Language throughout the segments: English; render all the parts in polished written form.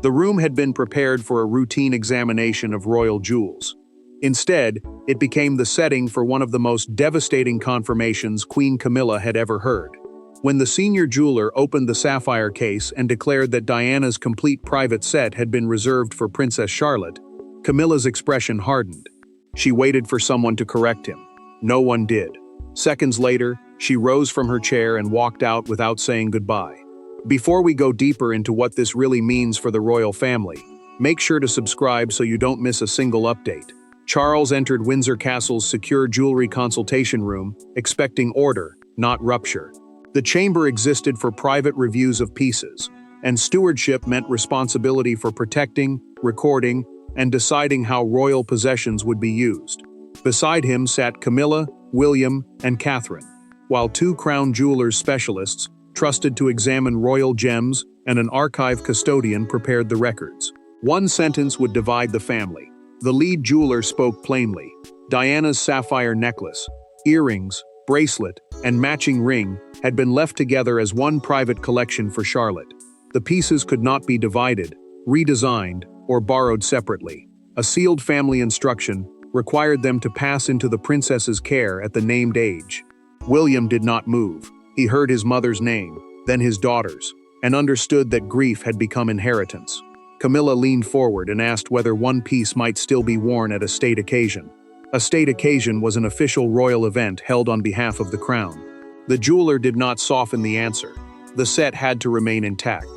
The room had been prepared for a routine examination of royal jewels. Instead, it became the setting for one of the most devastating confirmations Queen Camilla had ever heard. When the senior jeweler opened the sapphire case and declared that Diana's complete private set had been reserved for Princess Charlotte, Camilla's expression hardened. She waited for someone to correct him. No one did. Seconds later, she rose from her chair and walked out without saying goodbye. Before we go deeper into what this really means for the royal family, make sure to subscribe so you don't miss a single update. Charles entered Windsor Castle's secure jewelry consultation room, expecting order, not rupture. The chamber existed for private reviews of pieces, and stewardship meant responsibility for protecting, recording, and deciding how royal possessions would be used. Beside him sat Camilla, William, and Catherine, while two crown jewelers specialists, trusted to examine royal gems, and an archive custodian prepared the records. One sentence would divide the family. The lead jeweler spoke plainly. Diana's sapphire necklace, earrings, bracelet, and matching ring had been left together as one private collection for Charlotte. The pieces could not be divided, redesigned, or borrowed separately. A sealed family instruction required them to pass into the princess's care at the named age. William did not move. He heard his mother's name, then his daughter's, and understood that grief had become inheritance. Camilla leaned forward and asked whether one piece might still be worn at a state occasion. A state occasion was an official royal event held on behalf of the crown. The jeweler did not soften the answer. The set had to remain intact.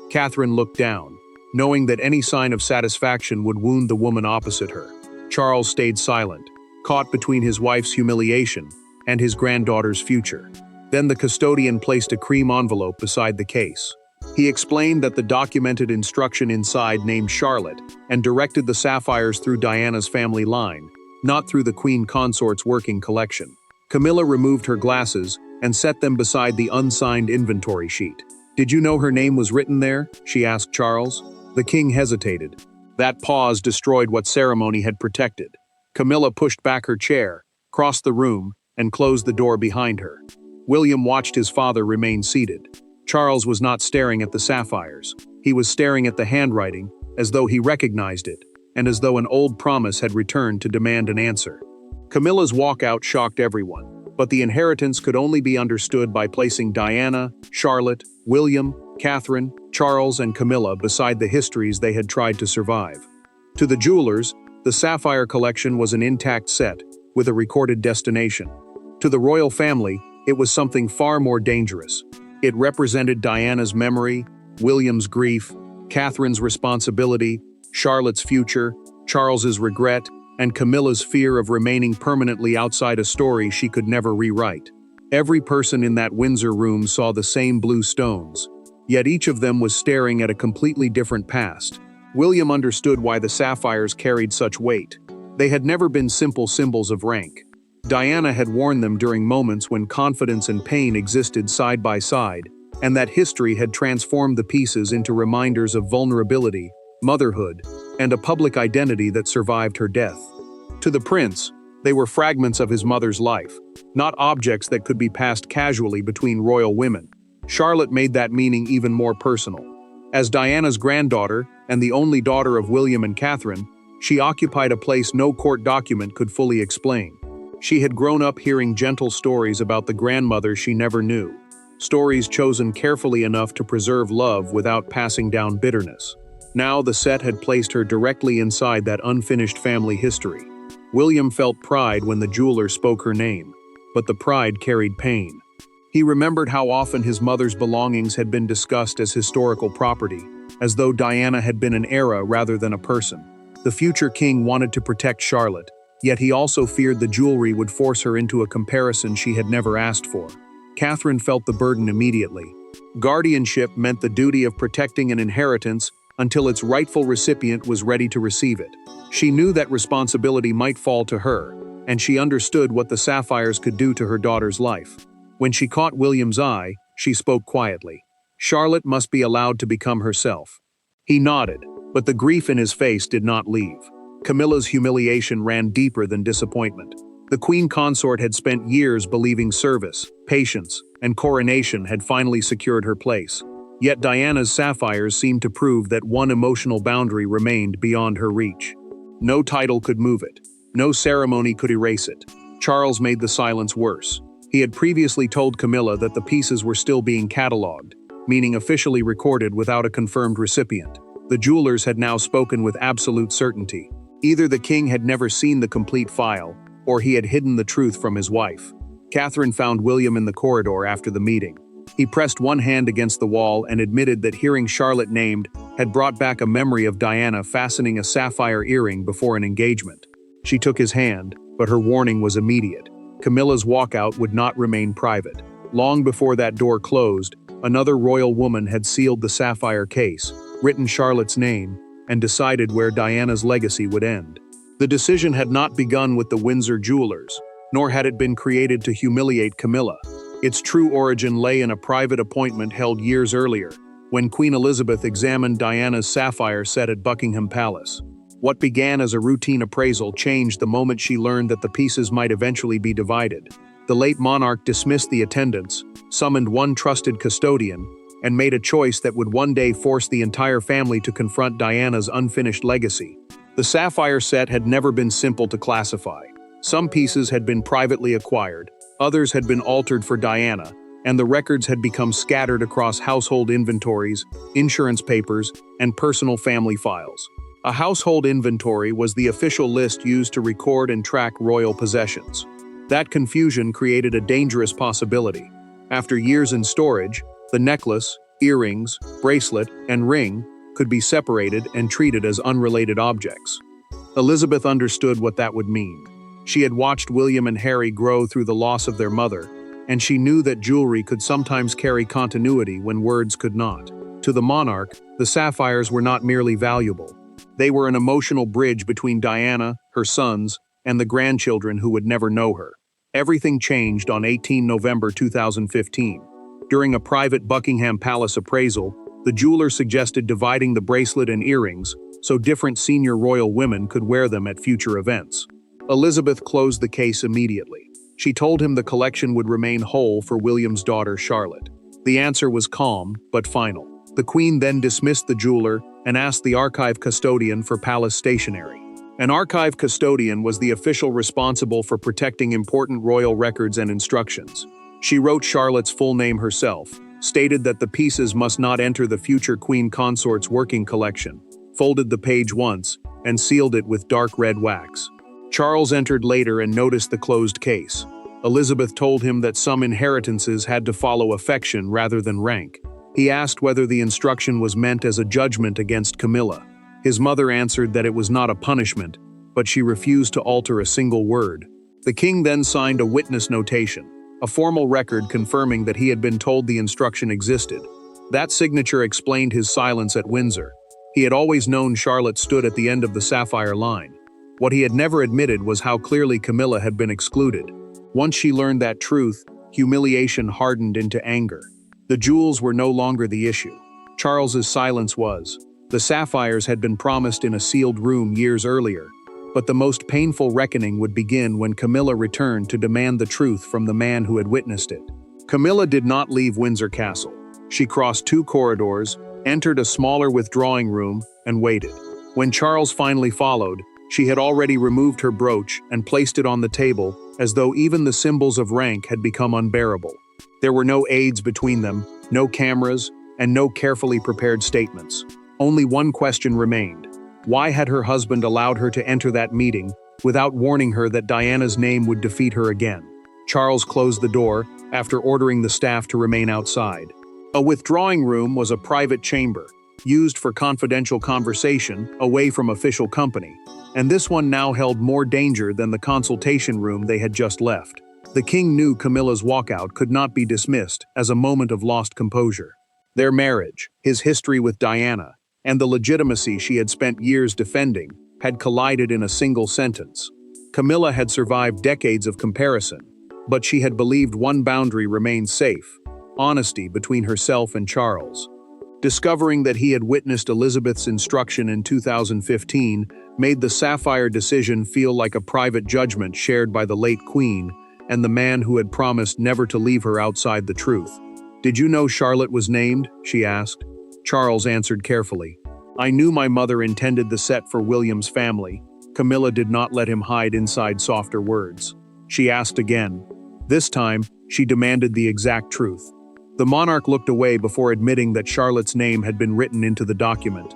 Catherine looked down, knowing that any sign of satisfaction would wound the woman opposite her. Charles stayed silent, caught between his wife's humiliation and his granddaughter's future. Then the custodian placed a cream envelope beside the case. He explained that the documented instruction inside named Charlotte and directed the sapphires through Diana's family line, not through the queen consort's working collection. Camilla removed her glasses and set them beside the unsigned inventory sheet. "Did you know her name was written there?" she asked Charles. The king hesitated. That pause destroyed what ceremony had protected. Camilla pushed back her chair, crossed the room, and closed the door behind her. William watched his father remain seated. Charles was not staring at the sapphires. He was staring at the handwriting, as though he recognized it, and as though an old promise had returned to demand an answer. Camilla's walkout shocked everyone, but the inheritance could only be understood by placing Diana, Charlotte, William, Catherine, Charles, and Camilla beside the histories they had tried to survive. To the jewelers, the sapphire collection was an intact set, with a recorded destination. To the royal family, it was something far more dangerous. It represented Diana's memory, William's grief, Catherine's responsibility, Charlotte's future, Charles's regret, and Camilla's fear of remaining permanently outside a story she could never rewrite. Every person in that Windsor room saw the same blue stones, yet each of them was staring at a completely different past. William understood why the sapphires carried such weight. They had never been simple symbols of rank. Diana had worn them during moments when confidence and pain existed side by side, and that history had transformed the pieces into reminders of vulnerability, motherhood, and a public identity that survived her death. To the prince, they were fragments of his mother's life, not objects that could be passed casually between royal women. Charlotte made that meaning even more personal. As Diana's granddaughter and the only daughter of William and Catherine, she occupied a place no court document could fully explain. She had grown up hearing gentle stories about the grandmother she never knew, stories chosen carefully enough to preserve love without passing down bitterness. Now the set had placed her directly inside that unfinished family history. William felt pride when the jeweler spoke her name, but the pride carried pain. He remembered how often his mother's belongings had been discussed as historical property, as though Diana had been an era rather than a person. The future king wanted to protect Charlotte, yet he also feared the jewelry would force her into a comparison she had never asked for. Catherine felt the burden immediately. Guardianship meant the duty of protecting an inheritance until its rightful recipient was ready to receive it. She knew that responsibility might fall to her, and she understood what the sapphires could do to her daughter's life. When she caught William's eye, she spoke quietly. Charlotte must be allowed to become herself. He nodded, but the grief in his face did not leave. Camilla's humiliation ran deeper than disappointment. The queen consort had spent years believing service, patience, and coronation had finally secured her place. Yet Diana's sapphires seemed to prove that one emotional boundary remained beyond her reach. No title could move it. No ceremony could erase it. Charles made the silence worse. He had previously told Camilla that the pieces were still being catalogued, meaning officially recorded without a confirmed recipient. The jewelers had now spoken with absolute certainty. Either the king had never seen the complete file, or he had hidden the truth from his wife. Catherine found William in the corridor after the meeting. He pressed one hand against the wall and admitted that hearing Charlotte named had brought back a memory of Diana fastening a sapphire earring before an engagement. She took his hand, but her warning was immediate. Camilla's walkout would not remain private. Long before that door closed, another royal woman had sealed the sapphire case, written Charlotte's name, and decided where Diana's legacy would end. The decision had not begun with the Windsor jewelers, nor had it been created to humiliate Camilla. Its true origin lay in a private appointment held years earlier, when Queen Elizabeth examined Diana's sapphire set at Buckingham Palace. What began as a routine appraisal changed the moment she learned that the pieces might eventually be divided. The late monarch dismissed the attendants, summoned one trusted custodian, and made a choice that would one day force the entire family to confront Diana's unfinished legacy. The sapphire set had never been simple to classify. Some pieces had been privately acquired, others had been altered for Diana, and the records had become scattered across household inventories, insurance papers, and personal family files. A household inventory was the official list used to record and track royal possessions. That confusion created a dangerous possibility. After years in storage, the necklace, earrings, bracelet, and ring could be separated and treated as unrelated objects. Elizabeth understood what that would mean. She had watched William and Harry grow through the loss of their mother, and she knew that jewelry could sometimes carry continuity when words could not. To the monarch, the sapphires were not merely valuable. They were an emotional bridge between Diana, her sons, and the grandchildren who would never know her. Everything changed on 18 November 2015. During a private Buckingham Palace appraisal, the jeweler suggested dividing the bracelet and earrings so different senior royal women could wear them at future events. Elizabeth closed the case immediately. She told him the collection would remain whole for William's daughter Charlotte. The answer was calm, but final. The Queen then dismissed the jeweler and asked the archive custodian for palace stationery. An archive custodian was the official responsible for protecting important royal records and instructions. She wrote Charlotte's full name herself, stated that the pieces must not enter the future queen consort's working collection, folded the page once, and sealed it with dark red wax. Charles entered later and noticed the closed case. Elizabeth told him that some inheritances had to follow affection rather than rank. He asked whether the instruction was meant as a judgment against Camilla. His mother answered that it was not a punishment, but she refused to alter a single word. The king then signed a witness notation, a formal record confirming that he had been told the instruction existed. That signature explained his silence at Windsor. He had always known Charlotte stood at the end of the sapphire line. What he had never admitted was how clearly Camilla had been excluded. Once she learned that truth, humiliation hardened into anger. The jewels were no longer the issue. Charles's silence was. The sapphires had been promised in a sealed room years earlier, but the most painful reckoning would begin when Camilla returned to demand the truth from the man who had witnessed it. Camilla did not leave Windsor Castle. She crossed 2 corridors, entered a smaller withdrawing room, and waited. When Charles finally followed, she had already removed her brooch and placed it on the table, as though even the symbols of rank had become unbearable. There were no aides between them, no cameras, and no carefully prepared statements. Only one question remained. Why had her husband allowed her to enter that meeting without warning her that Diana's name would defeat her again? Charles closed the door after ordering the staff to remain outside. A withdrawing room was a private chamber, used for confidential conversation away from official company, and this one now held more danger than the consultation room they had just left. The king knew Camilla's walkout could not be dismissed as a moment of lost composure. Their marriage, his history with Diana, and the legitimacy she had spent years defending, had collided in a single sentence. Camilla had survived decades of comparison, but she had believed one boundary remained safe: honesty between herself and Charles. Discovering that he had witnessed Elizabeth's instruction in 2015 made the sapphire decision feel like a private judgment shared by the late queen and the man who had promised never to leave her outside the truth. "Did you know Charlotte was named?" she asked. Charles answered carefully. "I knew my mother intended the set for William's family." Camilla did not let him hide inside softer words. She asked again. This time, she demanded the exact truth. The monarch looked away before admitting that Charlotte's name had been written into the document.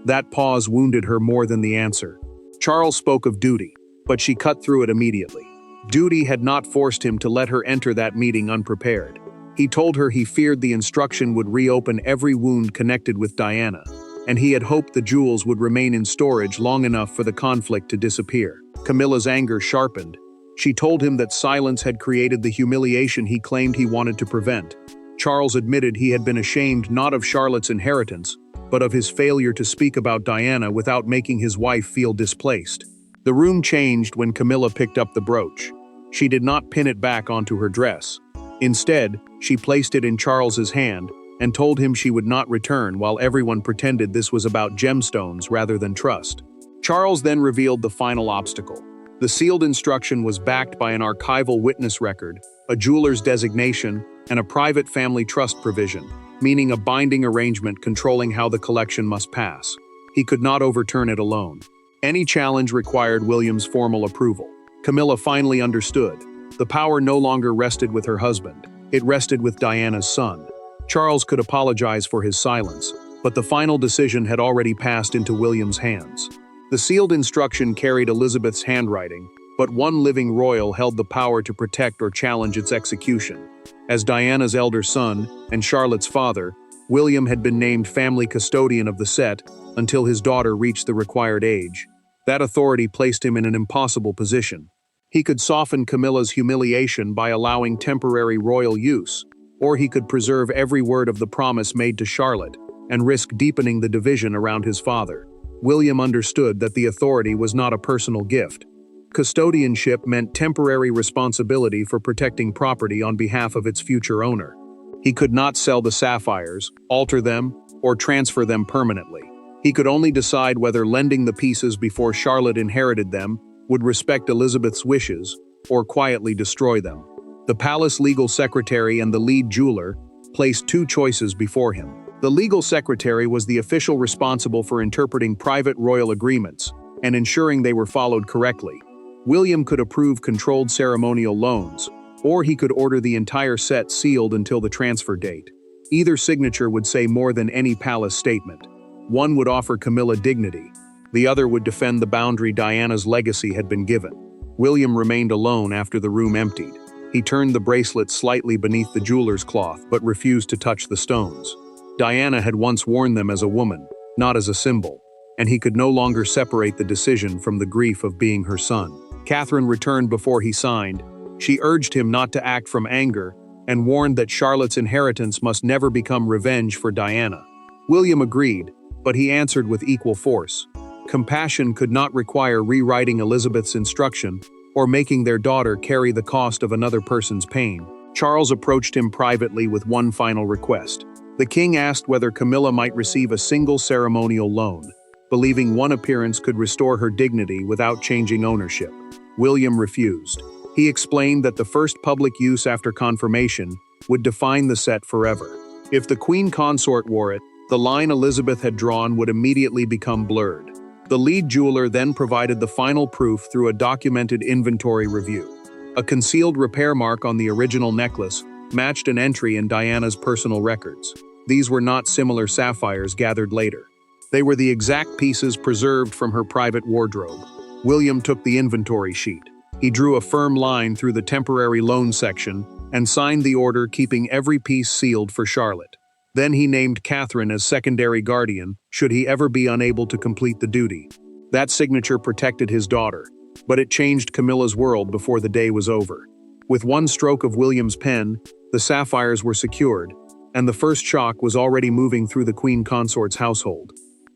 That pause wounded her more than the answer. Charles spoke of duty, but she cut through it immediately. Duty had not forced him to let her enter that meeting unprepared. He told her he feared the instruction would reopen every wound connected with Diana, and he had hoped the jewels would remain in storage long enough for the conflict to disappear. Camilla's anger sharpened. She told him that silence had created the humiliation he claimed he wanted to prevent. Charles admitted he had been ashamed not of Charlotte's inheritance, but of his failure to speak about Diana without making his wife feel displaced. The room changed when Camilla picked up the brooch. She did not pin it back onto her dress. Instead, she placed it in Charles's hand and told him she would not return while everyone pretended this was about gemstones rather than trust. Charles then revealed the final obstacle. The sealed instruction was backed by an archival witness record, a jeweler's designation, and a private family trust provision, meaning a binding arrangement controlling how the collection must pass. He could not overturn it alone. Any challenge required William's formal approval. Camilla finally understood. The power no longer rested with her husband. It rested with Diana's son. Charles could apologize for his silence, but the final decision had already passed into William's hands. The sealed instruction carried Elizabeth's handwriting, but one living royal held the power to protect or challenge its execution. As Diana's elder son and Charlotte's father, William had been named family custodian of the set until his daughter reached the required age. That authority placed him in an impossible position. He could soften Camilla's humiliation by allowing temporary royal use, or he could preserve every word of the promise made to Charlotte and risk deepening the division around his father. William understood that the authority was not a personal gift. Custodianship meant temporary responsibility for protecting property on behalf of its future owner. He could not sell the sapphires, alter them, or transfer them permanently. He could only decide whether lending the pieces before Charlotte inherited them would respect Elizabeth's wishes or quietly destroy them. The palace legal secretary and the lead jeweler placed two choices before him. The legal secretary was the official responsible for interpreting private royal agreements and ensuring they were followed correctly. William could approve controlled ceremonial loans, or he could order the entire set sealed until the transfer date. Either signature would say more than any palace statement. One would offer Camilla dignity. The other would defend the boundary Diana's legacy had been given. William remained alone after the room emptied. He turned the bracelet slightly beneath the jeweler's cloth, but refused to touch the stones. Diana had once worn them as a woman, not as a symbol, and he could no longer separate the decision from the grief of being her son. Catherine returned before he signed. She urged him not to act from anger and warned that Charlotte's inheritance must never become revenge for Diana. William agreed, but he answered with equal force. Compassion could not require rewriting Elizabeth's instruction or making their daughter carry the cost of another person's pain. Charles approached him privately with one final request. The king asked whether Camilla might receive a single ceremonial loan, believing one appearance could restore her dignity without changing ownership. William refused. He explained that the first public use after confirmation would define the set forever. If the queen consort wore it, the line Elizabeth had drawn would immediately become blurred. The lead jeweler then provided the final proof through a documented inventory review. A concealed repair mark on the original necklace matched an entry in Diana's personal records. These were not similar sapphires gathered later. They were the exact pieces preserved from her private wardrobe. William took the inventory sheet. He drew a firm line through the temporary loan section and signed the order, keeping every piece sealed for Charlotte. Then he named Catherine as secondary guardian, should he ever be unable to complete the duty. That signature protected his daughter, but it changed Camilla's world before the day was over. With one stroke of William's pen, the sapphires were secured, and the first shock was already moving through the queen consort's household.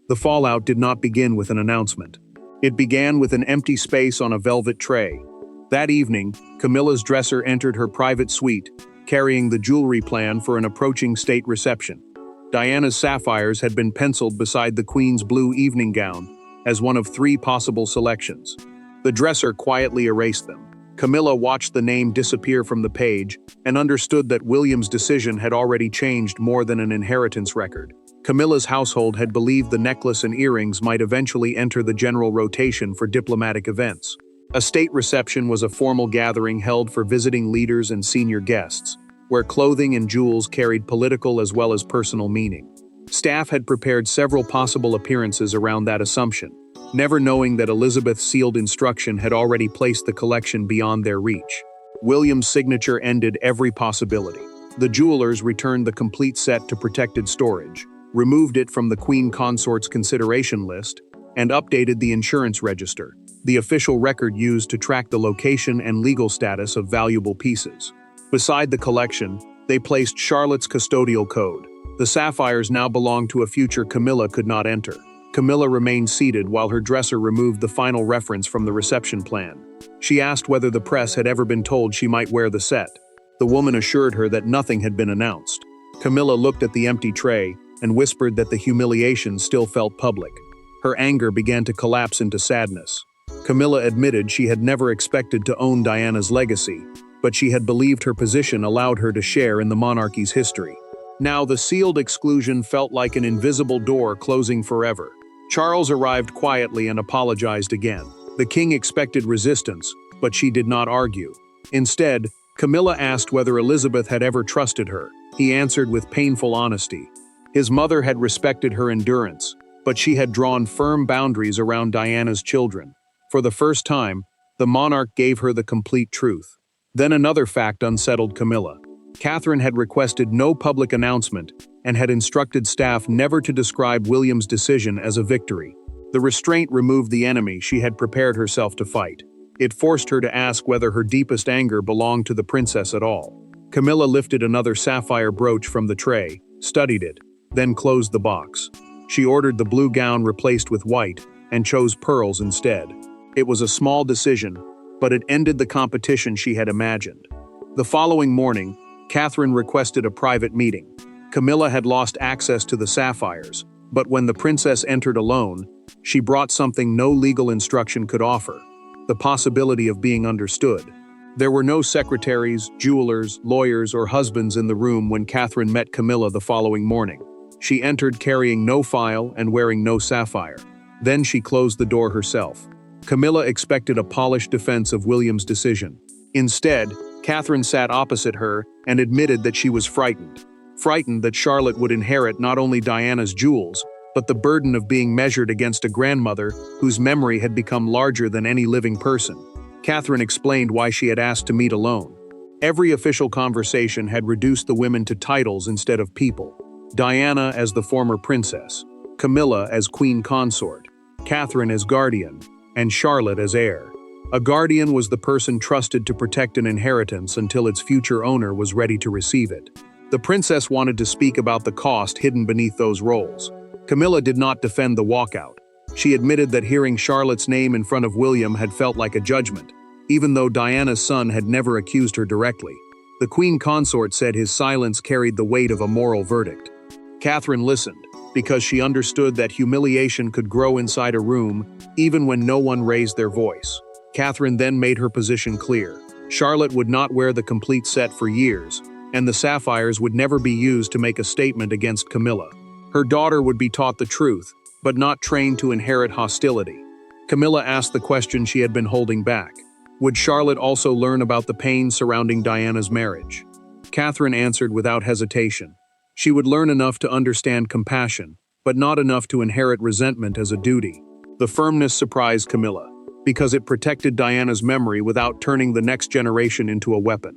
The fallout did not begin with an announcement. It began with an empty space on a velvet tray. That evening, Camilla's dresser entered her private suite, carrying the jewelry plan for an approaching state reception. Diana's sapphires had been penciled beside the queen's blue evening gown as one of 3 possible selections. The dresser quietly erased them. Camilla watched the name disappear from the page and understood that William's decision had already changed more than an inheritance record. Camilla's household had believed the necklace and earrings might eventually enter the general rotation for diplomatic events. A state reception was a formal gathering held for visiting leaders and senior guests, where clothing and jewels carried political as well as personal meaning. Staff had prepared several possible appearances around that assumption, never knowing that Elizabeth's sealed instruction had already placed the collection beyond their reach. William's signature ended every possibility. The jewelers returned the complete set to protected storage, removed it from the Queen Consort's consideration list, and updated the insurance register, the official record used to track the location and legal status of valuable pieces. Beside the collection, they placed Charlotte's custodial code. The sapphires now belonged to a future Camilla could not enter. Camilla remained seated while her dresser removed the final reference from the reception plan. She asked whether the press had ever been told she might wear the set. The woman assured her that nothing had been announced. Camilla looked at the empty tray and whispered that the humiliation still felt public. Her anger began to collapse into sadness. Camilla admitted she had never expected to own Diana's legacy, but she had believed her position allowed her to share in the monarchy's history. Now the sealed exclusion felt like an invisible door closing forever. Charles arrived quietly and apologized again. The king expected resistance, but she did not argue. Instead, Camilla asked whether Elizabeth had ever trusted her. He answered with painful honesty. His mother had respected her endurance, but she had drawn firm boundaries around Diana's children. For the first time, the monarch gave her the complete truth. Then another fact unsettled Camilla. Catherine had requested no public announcement and had instructed staff never to describe William's decision as a victory. The restraint removed the enemy she had prepared herself to fight. It forced her to ask whether her deepest anger belonged to the princess at all. Camilla lifted another sapphire brooch from the tray, studied it, then closed the box. She ordered the blue gown replaced with white and chose pearls instead. It was a small decision, but it ended the competition she had imagined. The following morning, Catherine requested a private meeting. Camilla had lost access to the sapphires, but when the princess entered alone, she brought something no legal instruction could offer: the possibility of being understood. There were no secretaries, jewelers, lawyers, or husbands in the room when Catherine met Camilla the following morning. She entered carrying no file and wearing no sapphire. Then she closed the door herself. Camilla expected a polished defense of William's decision. Instead, Catherine sat opposite her and admitted that she was frightened. Frightened that Charlotte would inherit not only Diana's jewels, but the burden of being measured against a grandmother whose memory had become larger than any living person. Catherine explained why she had asked to meet alone. Every official conversation had reduced the women to titles instead of people. Diana as the former princess, Camilla as queen consort, Catherine as guardian, and Charlotte as heir. A guardian was the person trusted to protect an inheritance until its future owner was ready to receive it. The princess wanted to speak about the cost hidden beneath those roles. Camilla did not defend the walkout. She admitted that hearing Charlotte's name in front of William had felt like a judgment, even though Diana's son had never accused her directly. The queen consort said his silence carried the weight of a moral verdict. Catherine listened, because she understood that humiliation could grow inside a room, even when no one raised their voice. Catherine then made her position clear. Charlotte would not wear the complete set for years, and the sapphires would never be used to make a statement against Camilla. Her daughter would be taught the truth, but not trained to inherit hostility. Camilla asked the question she had been holding back. Would Charlotte also learn about the pain surrounding Diana's marriage? Catherine answered without hesitation. She would learn enough to understand compassion, but not enough to inherit resentment as a duty. The firmness surprised Camilla, because it protected Diana's memory without turning the next generation into a weapon.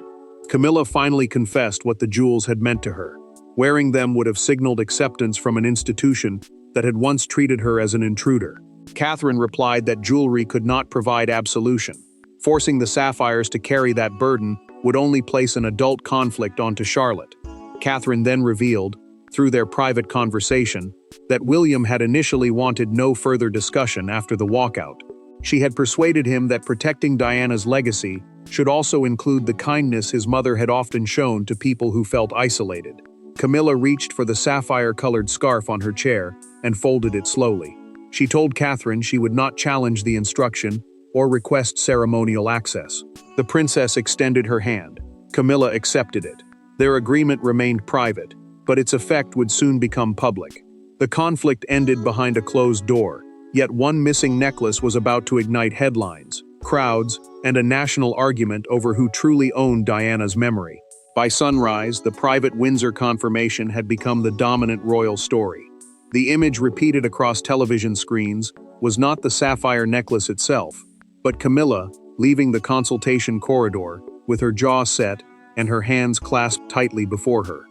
Camilla finally confessed what the jewels had meant to her. Wearing them would have signaled acceptance from an institution that had once treated her as an intruder. Catherine replied that jewelry could not provide absolution. Forcing the sapphires to carry that burden would only place an adult conflict onto Charlotte. Catherine then revealed, through their private conversation, that William had initially wanted no further discussion after the walkout. She had persuaded him that protecting Diana's legacy should also include the kindness his mother had often shown to people who felt isolated. Camilla reached for the sapphire-colored scarf on her chair and folded it slowly. She told Catherine she would not challenge the instruction, or request ceremonial access. The princess extended her hand. Camilla accepted it. Their agreement remained private, but its effect would soon become public. The conflict ended behind a closed door, yet one missing necklace was about to ignite headlines, crowds, and a national argument over who truly owned Diana's memory. By sunrise, the private Windsor confirmation had become the dominant royal story. The image repeated across television screens was not the sapphire necklace itself, but Camilla leaving the consultation corridor with her jaw set and her hands clasped tightly before her.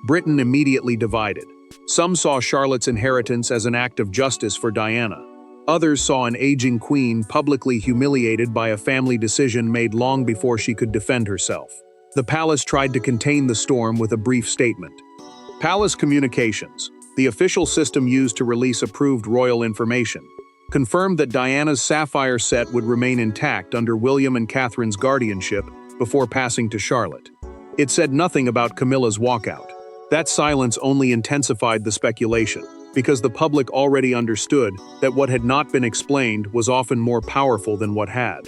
Britain immediately divided. Some saw Charlotte's inheritance as an act of justice for Diana. Others saw an aging queen publicly humiliated by a family decision made long before she could defend herself. The palace tried to contain the storm with a brief statement. Palace Communications, the official system used to release approved royal information, confirmed that Diana's sapphire set would remain intact under William and Catherine's guardianship before passing to Charlotte. It said nothing about Camilla's walkout. That silence only intensified the speculation, because the public already understood that what had not been explained was often more powerful than what had.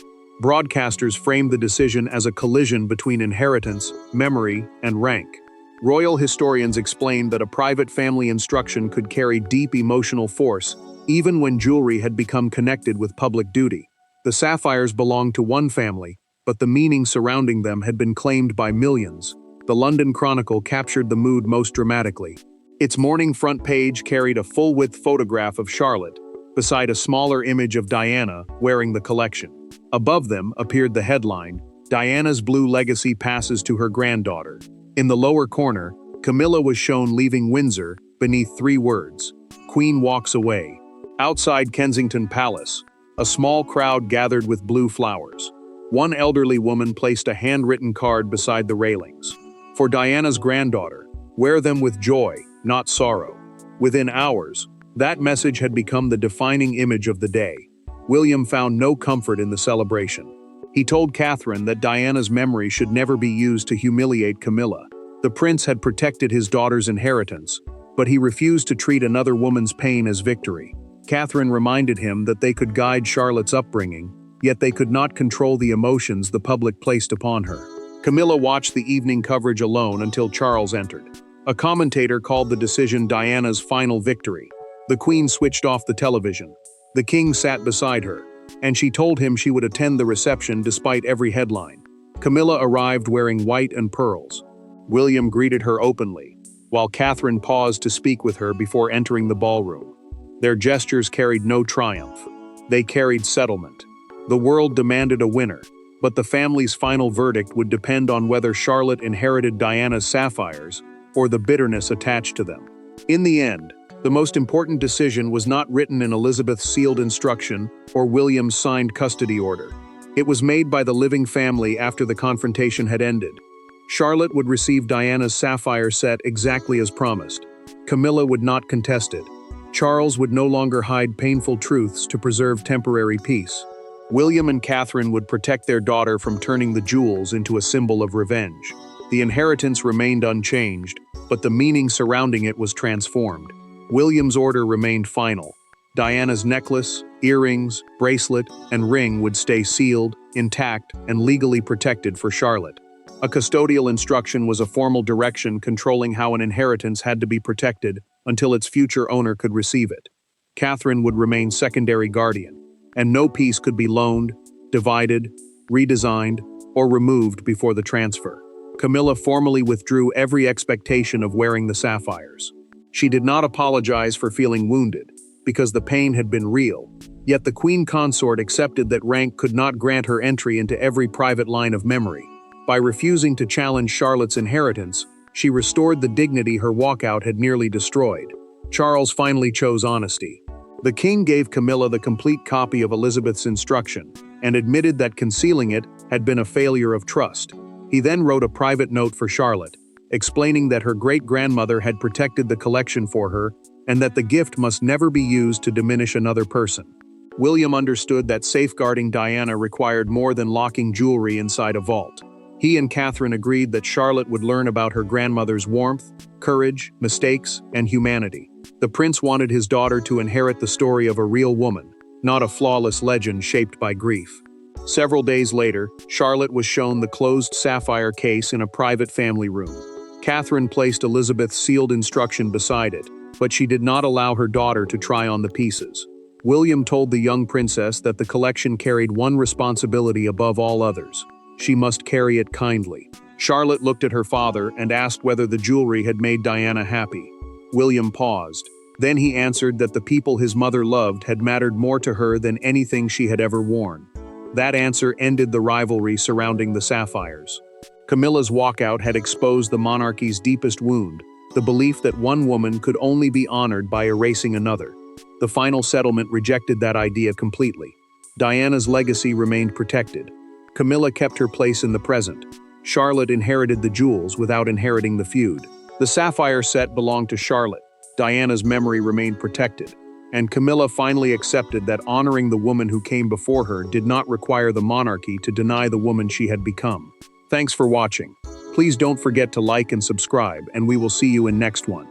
Broadcasters framed the decision as a collision between inheritance, memory, and rank. Royal historians explained that a private family instruction could carry deep emotional force, even when jewelry had become connected with public duty. The sapphires belonged to one family, but the meaning surrounding them had been claimed by millions. The London Chronicle captured the mood most dramatically. Its morning front page carried a full-width photograph of Charlotte, beside a smaller image of Diana wearing the collection. Above them appeared the headline, "Diana's Blue Legacy Passes to Her Granddaughter." In the lower corner, Camilla was shown leaving Windsor beneath 3 words, "Queen walks away." Outside Kensington Palace, a small crowd gathered with blue flowers. One elderly woman placed a handwritten card beside the railings. For Diana's granddaughter, wear them with joy, not sorrow. Within hours, that message had become the defining image of the day. William found no comfort in the celebration. He told Catherine that Diana's memory should never be used to humiliate Camilla. The prince had protected his daughter's inheritance, but he refused to treat another woman's pain as victory. Catherine reminded him that they could guide Charlotte's upbringing, yet they could not control the emotions the public placed upon her. Camilla watched the evening coverage alone until Charles entered. A commentator called the decision Diana's final victory. The Queen switched off the television. The King sat beside her, and she told him she would attend the reception despite every headline. Camilla arrived wearing white and pearls. William greeted her openly, while Catherine paused to speak with her before entering the ballroom. Their gestures carried no triumph. They carried settlement. The world demanded a winner, but the family's final verdict would depend on whether Charlotte inherited Diana's sapphires or the bitterness attached to them. In the end, the most important decision was not written in Elizabeth's sealed instruction or William's signed custody order. It was made by the living family after the confrontation had ended. Charlotte would receive Diana's sapphire set exactly as promised. Camilla would not contest it. Charles would no longer hide painful truths to preserve temporary peace. William and Catherine would protect their daughter from turning the jewels into a symbol of revenge. The inheritance remained unchanged, but the meaning surrounding it was transformed. William's order remained final. Diana's necklace, earrings, bracelet, and ring would stay sealed, intact, and legally protected for Charlotte. A custodial instruction was a formal direction controlling how an inheritance had to be protected until its future owner could receive it. Catherine would remain secondary guardian, and no piece could be loaned, divided, redesigned, or removed before the transfer. Camilla formally withdrew every expectation of wearing the sapphires. She did not apologize for feeling wounded, because the pain had been real, yet the queen consort accepted that rank could not grant her entry into every private line of memory. By refusing to challenge Charlotte's inheritance, she restored the dignity her walkout had nearly destroyed. Charles finally chose honesty. The king gave Camilla the complete copy of Elizabeth's instruction and admitted that concealing it had been a failure of trust. He then wrote a private note for Charlotte, explaining that her great-grandmother had protected the collection for her and that the gift must never be used to diminish another person. William understood that safeguarding Diana required more than locking jewelry inside a vault. He and Catherine agreed that Charlotte would learn about her grandmother's warmth, courage, mistakes, and humanity. The prince wanted his daughter to inherit the story of a real woman, not a flawless legend shaped by grief. Several days later, Charlotte was shown the closed sapphire case in a private family room. Catherine placed Elizabeth's sealed instruction beside it, but she did not allow her daughter to try on the pieces. William told the young princess that the collection carried one responsibility above all others. She must carry it kindly. Charlotte looked at her father and asked whether the jewelry had made Diana happy. William paused. Then he answered that the people his mother loved had mattered more to her than anything she had ever worn. That answer ended the rivalry surrounding the sapphires. Camilla's walkout had exposed the monarchy's deepest wound, the belief that one woman could only be honored by erasing another. The final settlement rejected that idea completely. Diana's legacy remained protected. Camilla kept her place in the present. Charlotte inherited the jewels without inheriting the feud. The sapphire set belonged to Charlotte. Diana's memory remained protected. And Camilla finally accepted that honoring the woman who came before her did not require the monarchy to deny the woman she had become. Thanks for watching. Please don't forget to like and subscribe, and we will see you in next one.